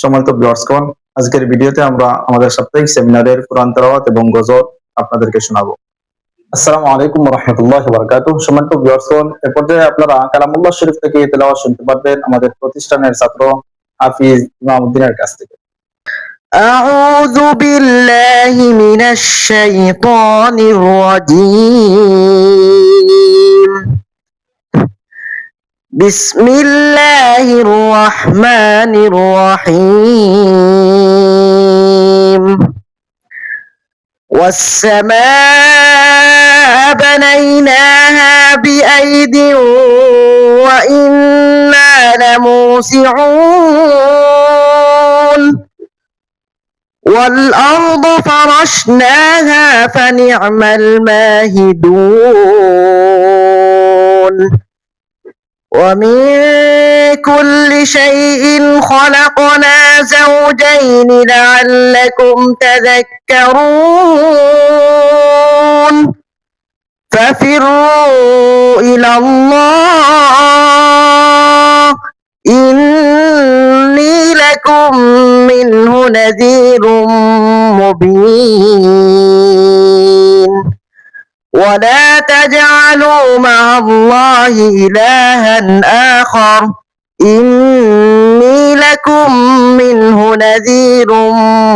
সম্মানিত ভিউয়ার্সগণ, আজকের ভিডিওতে আমরা আমাদের সাপ্তাহিক সেমিনারের কোরআন তেলাওয়াত এবং গজল আপনাদেরকে শোনাবো। আসসালামু আলাইকুম ওয়া রাহমাতুল্লাহি ওয়া বারাকাতুহু। সম্মানিত ভিউয়ার্সগণ, এ পর্যায়ে আপনারা কালামুল্লাহ শরীফ থেকে তেলাওয়াত শুনতে পারবেন আমাদের প্রতিষ্ঠানের ছাত্র হাফিজ ইমামউদ্দিনের কাছ থেকে। أعوذ بالله من الشيطان الرجيم. بسم الله الرحمن الرحيم. والسماء بنيناها بأيد وإنا لموسعون. والأرض فرشناها فنعم الماهدون. ومن كل شيء خلقنا زوجين لعلكم تذكرون. ففروا إلى الله إني لكم منه نذير مبين. ولا تجعلوا مع الله إلها آخر إني لكم منه نذير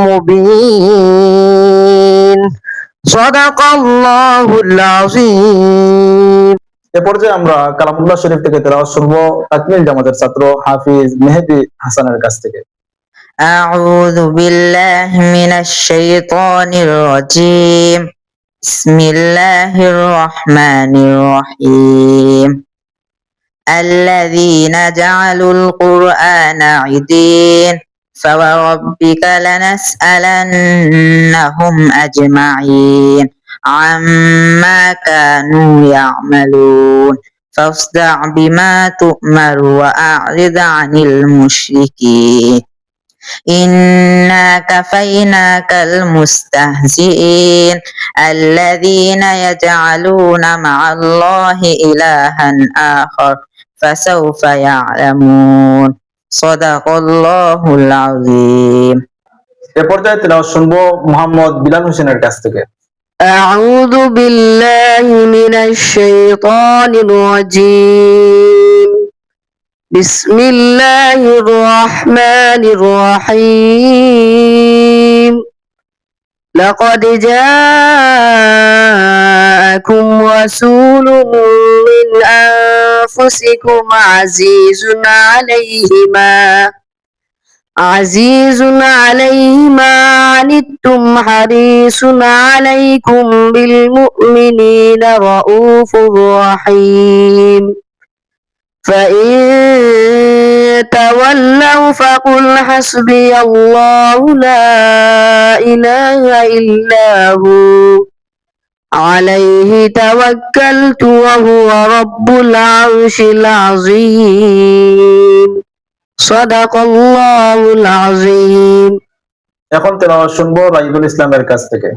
مبين. صدق الله العظيم. এ পর্যায়ে আমরা কালামুল্লাহ শরীফ থেকে তেলাওয়াত শুনবো তাকমিল জামাতের ছাত্র হাফিজ মেহেদী হাসানের কাছ থেকে। أعوذ بالله من الشيطان الرجيم. بسم الله الرحمن الرحيم. الذين جعلوا القرآن عضين فوربك لنسألنهم أجمعين عما كانوا يعملون. فاصدع بما تؤمر وأعرض عن المشركين إنا كفيناك المستهزئين الذين يجعلون مع الله إلها آخر فسوف يعلمون. صدق الله العظيم. এ পর্যায়ে তেলাওয়াত শুনবো মোহাম্মদ বিলাল হোসেনের কাছ থেকে। أعوذ بالله من الشيطان الرجيم. بسم الله الرحمن الرحيم. لقد جاءكم رسول من أنفسكم عزيز عليه ما عنتم حريص عليكم بالمؤمنين رؤوف رحيم. فإن تولوا فقل حسبي الله لا إله إلا هو عليه توكلت وهو رب العرش العظيم. صدق الله العظيم. এখন তেলাওয়াত শুনবো রাইদুল ইসলামের কাছ থেকে।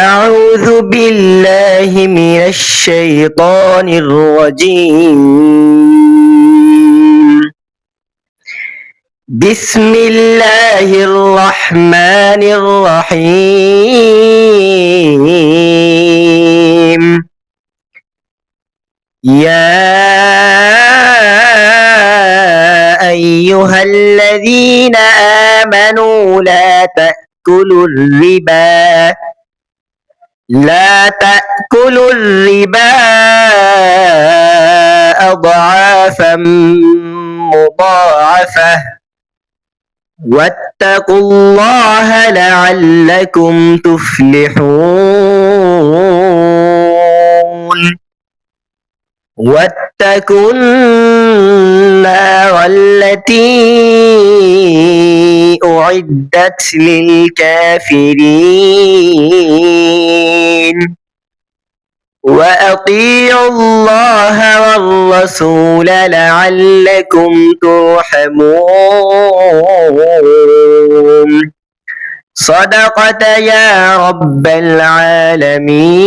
أعوذ بالله من الشيطان الرجيم. بسم الله الرحمن الرحيم. يا أيها الذين آمنوا لا تأكلوا الربا أضعافا مضاعفة واتقوا الله لعلكم تفلحون. واتقوا النار التي أعدت للكافرين وأطيعوا الله والرسول لعلكم ترحمون. صدقت يا رب العالمين.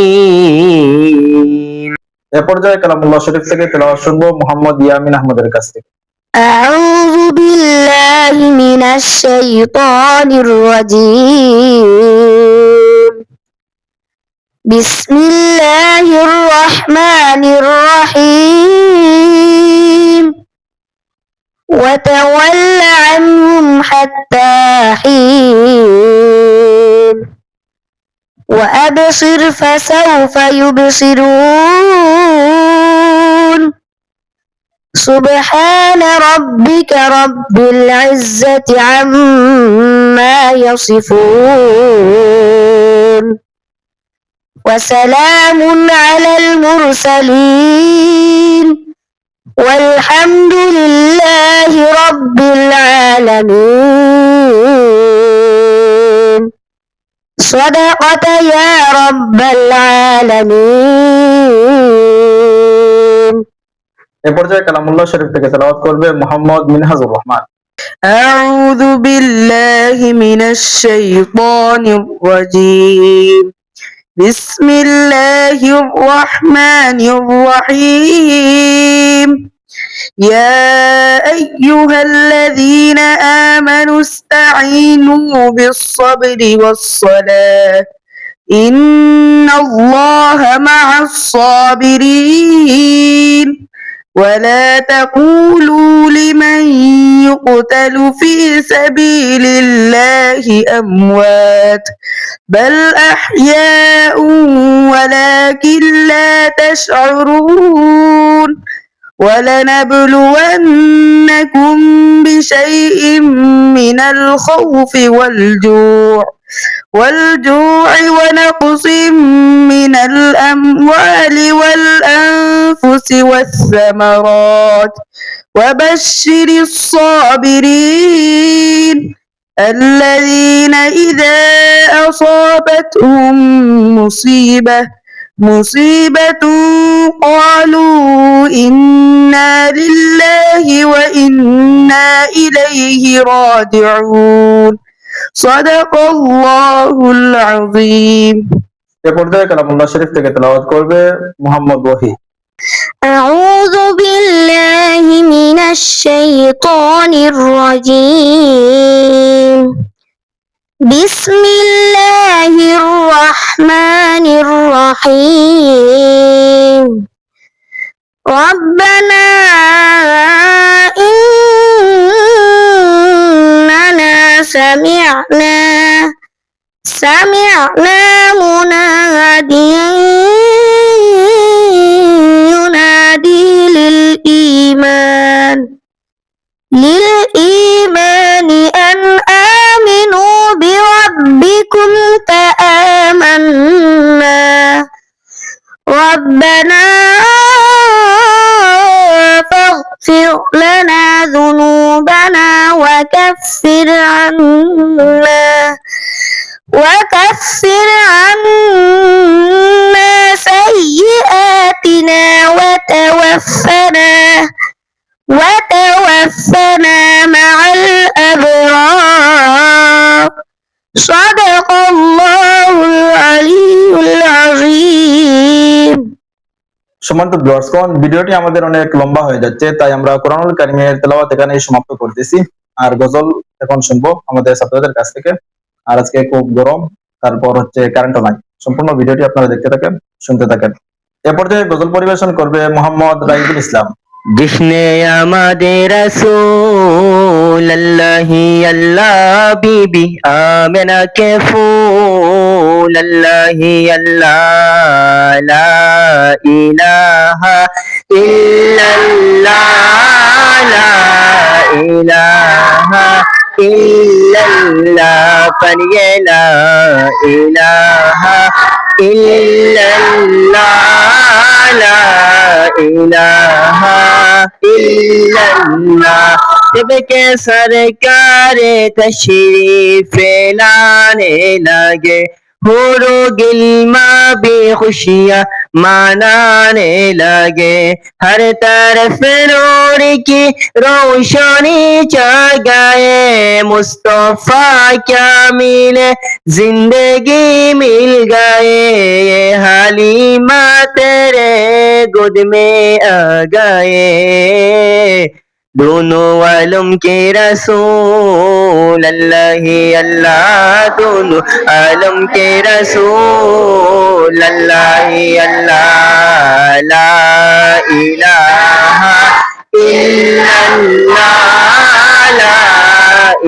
এ পর্যায়ে কালামুল্লাহ শরীফ থেকে তেলাওয়াত শুনবো মোহাম্মদ ইয়ামিন আহমদের কাছ থেকে। أعوذ بالله من الشيطان الرجيم. بسم الله الرحمن الرحيم. وتول عنهم حتى حين وأبصر فسوف يبصرون. سبحان ربك رب العزة عما يصفون وسلام على المرسلين والحمد لله رب العالمين. صدقت يا رب العالمين. এ পর্যায়ে কালামুল্লাহ শরীফ থেকে তেলাওয়াত করবে মোহাম্মদ মিনহাজুর রহমান। أعوذ بالله من الشيطان الرجيم. بسم الله الرحمن الرحيم. يا أيها الذين آمنوا استعينوا بالصبر والصلاة إن الله مع الصابرين. ولا تقولوا لمن يقتل في سبيل الله أموات بل أحياء ولكن لا تشعرون. ولنبلونكم بشيء من الخوف والجوع ونقص من الأموال والأنفس والثمرات وبشر الصابرين الذين إذا أصابتهم مصيبة قالوا إنا لله وإنا إليه راجعون. صدق الله العظيم. এ পর্যায়ে কালামুল্লাহ শরীফ থেকে তেলাওয়াত করবে মোহাম্মদ ওয়াহি। أعوذ بالله من الشيطان الرجيم. بسم الله الرحمن الرحيم. ربنا إننا سمعنا مناديا ينادي للإيمان أن آمنوا بربكم فآمنا. ربنا فاغفر لنا ذنوبنا وكفر عنا سيئاتنا وتوفنا مع الأبرار. صدق الله العلي العظيم. সম্মানিত ভিউয়ার্সগণ, ভিডিওটি আমাদের অনেক লম্বা হয়ে যাচ্ছে, তাই আমরা কোরআনুল কারীমের তেলাওয়াত এখানেই সমাপ্ত করতেছি। আর গজল এখন শুনবো আমাদের ছাত্রদের কাছ থেকে। আর আজকে খুব গরম, তারপর হচ্ছে কারেন্টও নাই। সম্পূর্ণ ভিডিওটি আপনারা দেখতে থাকেন, শুনতে থাকেন। এ পর্যায়ে গজল পরিবেশন করবে মোহাম্মদ রাইদুল ইসলাম। जिसने আমাদের রাসূল আল্লাহ বিবি আমেনা কে ফুল আল্লাহ লা ইলাহা ইল্লাল্লাহ লা ইলাহা ইল্লাল্লাহ পড়িয়ে লা ইলাহা ইল্লাল্লাহ লা ইলাহা ইল্লাল্লাহ। जब के सरकार तशरीफ लाने लगे होरो गिलमा भी खुशियाँ मनाने लगे। हर तरफ नूर की रोशनी जगाए मुस्तफा क्या मिले जिंदगी मिल गए। ये हलीमा तेरे गोद में आ गए दोनों आलम के रसूल अल्लाह ही अल्लाह, दोनों आलम के रसूल अल्लाह ही अल्लाह, ला इलाहा इल्लल्लाह, ला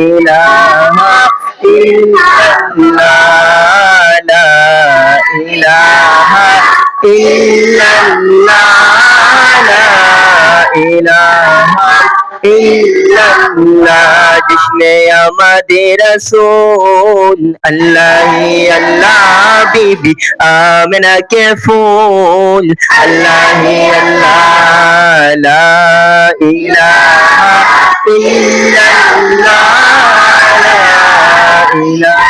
इलाहा इल्लल्लाह, ला इलाहा इल्लल्लाह, ला इलाहा इल्लल्लाह। जिसने आमदे रसूल अल्लाह ही अल्लाह, बीबी आमिना के फूल अल्लाह ही अल्लाह, ला इलाहा इल्लल्लाह, ला इलाहा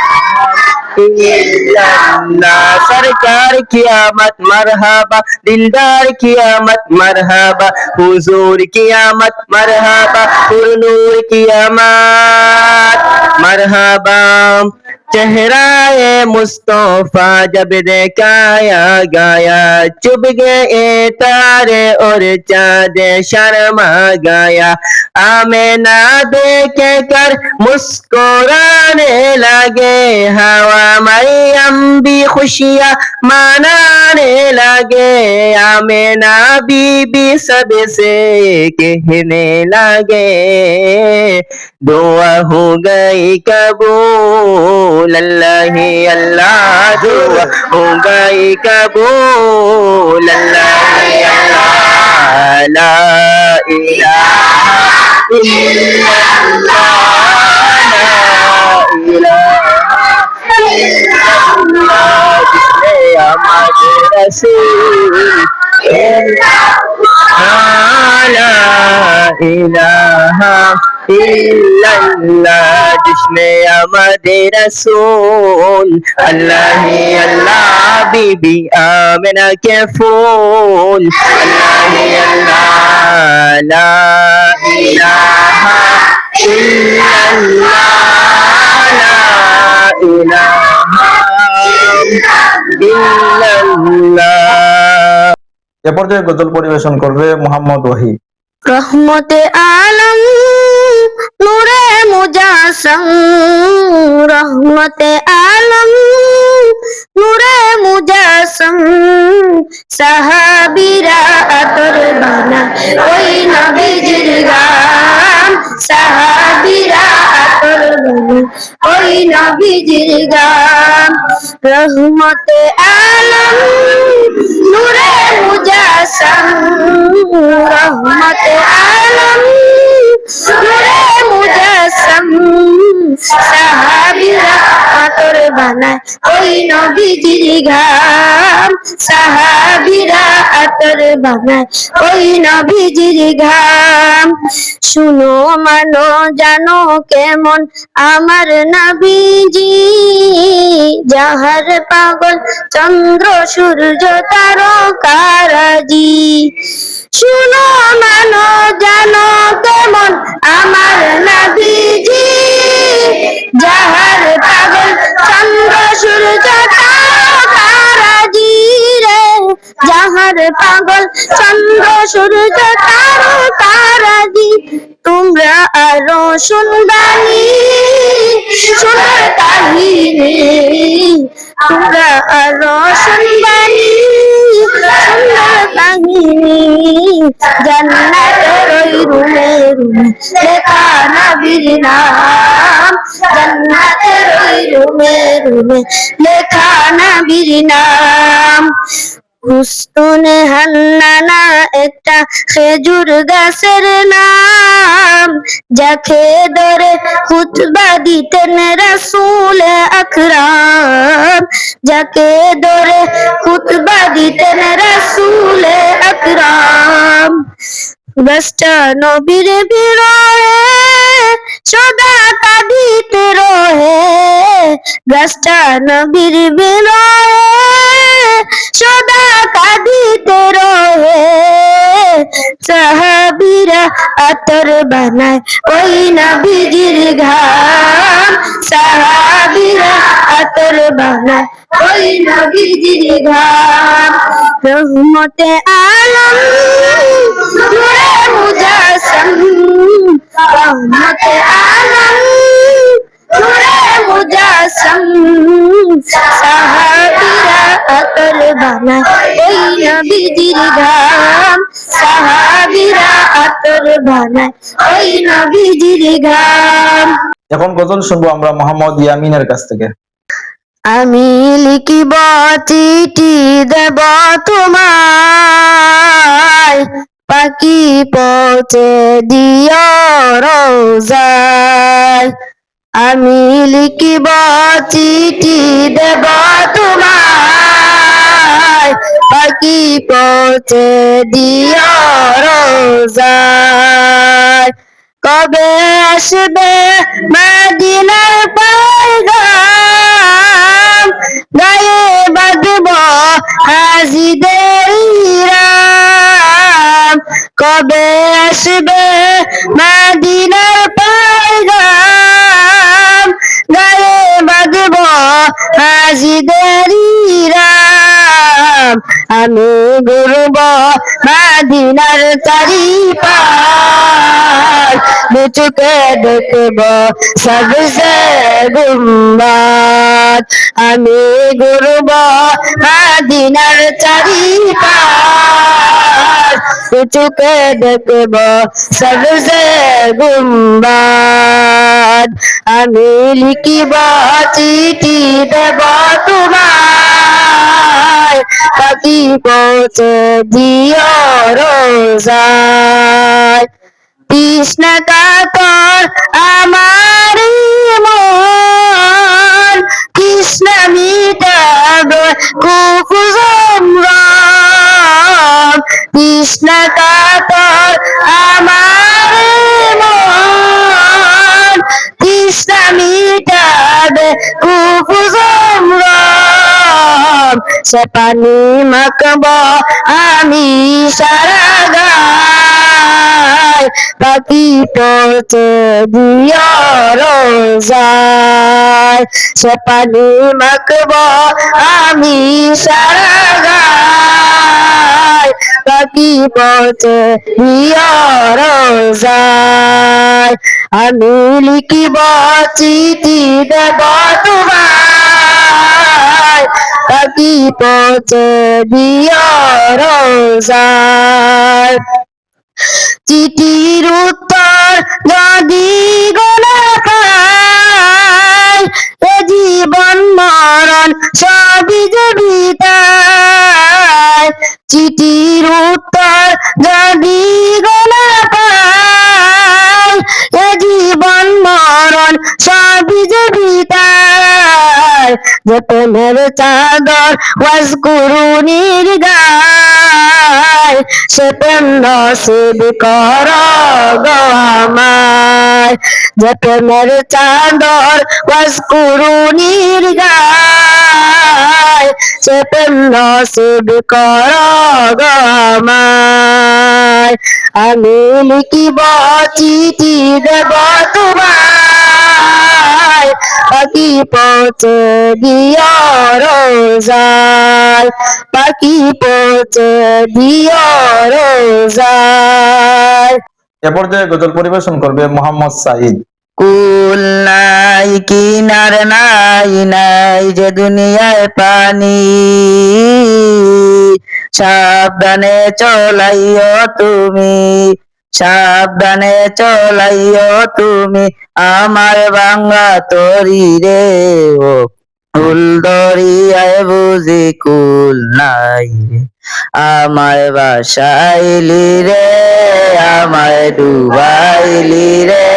इल्लल्लाह। सरकार की आमद मरहबा, दिलदार की आमद मरहबा, हुजूर की आमद मरहबा, नूर की आमद मरहबा। चेहराए मुस्तफा जब देखाया गया, चुभ गए तारे और चाँद शर्मा गया। आमिना देख कर मुस्कुराने लगे, हवा मरियम भी खुशियाँ मनाने लगे। आमिना बीबी सबसे कहने लगे, दुआ हो गई कबूल अल्लाह ही अल्लाह, दुआ हो गई कबूल अल्लाह ही अल्लाह, ला इलाहा इल्लल्लाह, ला इलाहा इल्लल्लाह। जिसने हमारे रसूल ला इलाहा इल्लल्लाह, जिसने हमारे रसूल अल्लाह ही अल्लाह, बीबी आमिना के फूल अल्लाह ही अल्लाह, ला इलाहा इल्लल्लाह, ला इलाहा ইল্লাল্লাহ। এ পর্যায়ে গজল পরিবেশন করবে মোহাম্মদ ওয়াহি। রহমতে আলম নূরে মুজাসম, রহমতে আলম নূরে মুজাসম, সাহাবীরা আতর বানা ওই নবীজির গান, সাহাবীরা আতর বানা ওই নবীজির গান। রহমতে আলম নূরে মুজাসম, রহমতে আলম নূরে মুজাসম, সাহাবীরা আতর বানায় ওই নবীজির ঘাম, সাহাবীরা আতর বানায় ওই নবীজির ঘাম। শুনো মানো জানো কেমন আমার নবীজি, যাহার পাগল চন্দ্র সূর্য তারকারাজি। শুনো মানো জানো কেমন আমার নবীজি, যাহার পাগল চন্দ্র সূর্য তারকারাজি রে, যাহার পাগল চন্দ্র সূর্য তারকারাজি। তোমরা আরো শুনবানি সোনার কাহিনী, তোমরা আরো শুনবানি সোনার কাহিনী। জান্নাতের ওই রুমে রুমে লেখা নবীর নাম, জান্নাতের ওই রুমে রুমে লেখা নবীর নাম। হুসনে হান্নানা একটা খেজুর গাছের নাম, যাকে ধরে খুতবা দিতেন রাসূল আকরাম, যাকে ধরে খুতবা দিতেন রাসূল আকরাম। গাছটা নবীর বিরহে সদা কাঁদিতে রহে, গাছটা নবীর বিরহে সদা কাঁদিতে রহে। সাহাবীরা আতর বানায় ওই নবীজির ঘাম, সাহাবীরা আতর বানায় ওই নবীজির ঘাম। রহমতে আলম নূরে মুজাসসাম রহমতে আলম নূরে মুজাসসাম সাহাবীরা আতর বানায় ওই নবীজির ঘাম সাহাবীরা আতর বানায় ওই নবীজির ঘাম। এখন গজল শুনবো আমরা মোহাম্মদ ইয়ামিনের কাছ থেকে। আমি লিখিব চিঠি দেব তোমায় পাখি পৌঁছে দিও রোজায়। আমি লিখিব চিঠি দেব তোমায় পাখি পৌঁছে দিও রোজায়। কবে আসবে মদিনার পয়গাম গায়ে বাঁধব হাজিদের ইরাম। কবে আসবে মদিনার পয়গাম গায়ে বাঁধব হাজিদের ইরাম। আমি ঘুরব মদিনার চারিপাশ দু চোখে দেখব সবসে গুম্বাদ। আমি ঘুরব মদিনার চারিপাশ দু চোখে দেখব সবসে গুম্বাদ। আমি লিখিব চিঠি দেব তোমায় পাখি পৌঁছে দিও রোজায়। তৃষ্ণা কাতর আমার মন তৃষ্ণা মিটাবে কুকুজম রাম। তৃষ্ণা কাতর আমার মন তৃষ্ণা মিটাবে কুকুজম রাম। সে পানি মাখব আমি সারা গায় পাখি পৌঁছে দিও রোজায়। সে পানি মাখব আমি সারা গায় পাখি পৌঁছে দিও রোজায়। আমি লিখিব চিঠি দেব তোমায় পাখি পৌঁছে দিও রোজায়। চিঠির উত্তর যদি গোনা পাই এ জীবন মরণ সবই যে বিদায়। চিঠির উত্তর যদি গোনা পাই এ জীবন মরণ সবই যে বিদায়। যে প্রেমের চাদর ওয়াজকুরুনির গায় সে প্রেম নসিব কর গো আমায়। যে প্রেমের চাদর ওয়াজকুরুনির গায় সে প্রেম নসিব কর গো আমায়। আমি লিখিব চিঠি দেব তোমায় পাখি পৌঁছে দিও রোজায়। পাখি পৌঁছে দিও রোজায়। এ পর্যায়ে গজল পরিবেশন করবে মোহাম্মদ সাঈদ। কুল নাই কিনার নাই নাই যে দুনিয়ায় পানি সাবধানে চলাইও তুমি সাবধানে চলাইও তুমি আমার বাংলা তরি রে ও কুল দরিয়ায় বুঝি কুল নাই রে আমায় বাসাইলি রে আমায় ডুবাইলি রে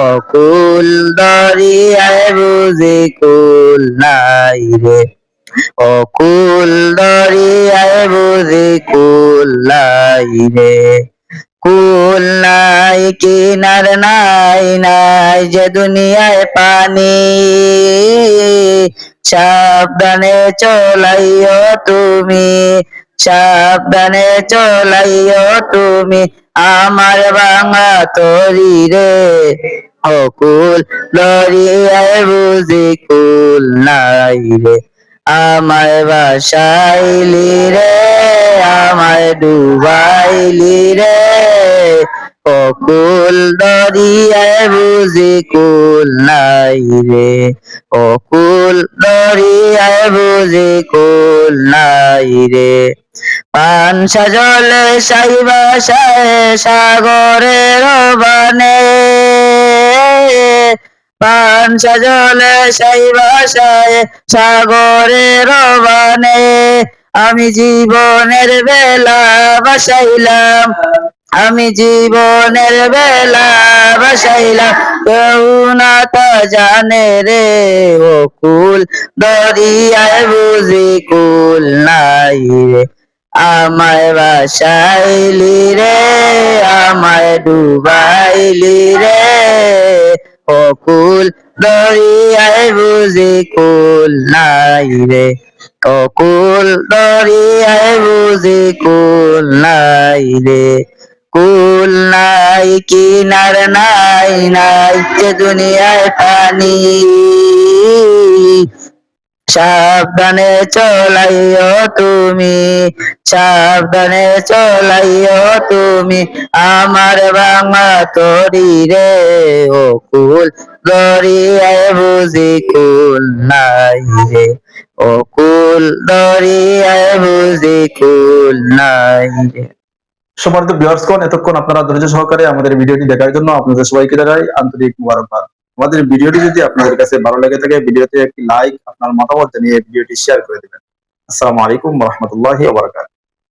অকুল দরিয়ায় বুঝি কুল নাই রে অকুল দরিয়ায় বুঝি কুল নাই রে কুল নাই কিনার নাই নাই যে দুনিয়ায় পানি সাবধানে চলাইও তুমি সাবধানে চলাইও তুমি আমার বাংলা তরি রে অকুল দরিয়ায় বুঝি কুল নাই রে আমায় বাসাইলি রে, আমায় ডুবাইলি রে, অকুল দরিয়ায় বুঝি কুল নাই রে, অকুল দরিয়ায় বুঝি কুল নাই রে। পানসা জলে সাইবাসায় সাগরের বানে, পানসা জলে সাইবাসায় সাগরের বানে, আমি জীবনের বেলা বাসাইলাম, আমি জীবনের বেলা বাসাইলাম, কেউ না তা জানে রে, অকুল দরিয়ায় বুঝি কুল নাই রে। আমায় বাসাইলি রে, আমায় ডুবাইলি রে, অকুল দরিয়ায় বুঝি কুল নাই রে, অকুল দরিয়ায় বুঝি কুল নাই রে। কুল নাই কিনার নাই, নাই যে দুনিয়ায় পানি, সাবধানে চলাইও তুমি, সাবধানে চলাইও তুমি, আমার বাংলা তরি রে, অকুল দরিয়ায় বুঝি কুল নাই রে, অকুল দরিয়ায় বুঝি কুল নাই রে। সম্মানিত ভিউয়ার্সগণ, এতক্ষণ আপনারা ধৈর্য সহকারে আমাদের ভিডিওটি দেখার জন্য আপনাদের সবাইকে জানাই আন্তরিক মুবারকবাদ। আমাদের ভিডিওটি যদি আপনাদের কাছে ভালো লেগে থাকে, ভিডিওতে একটি লাইক, আপনার মতামত জানিয়ে ভিডিওটি শেয়ার করে দিবেন। আসসালামু আলাইকুম ওয়া রাহমাতুল্লাহি ওয়া বারাকাতুহু।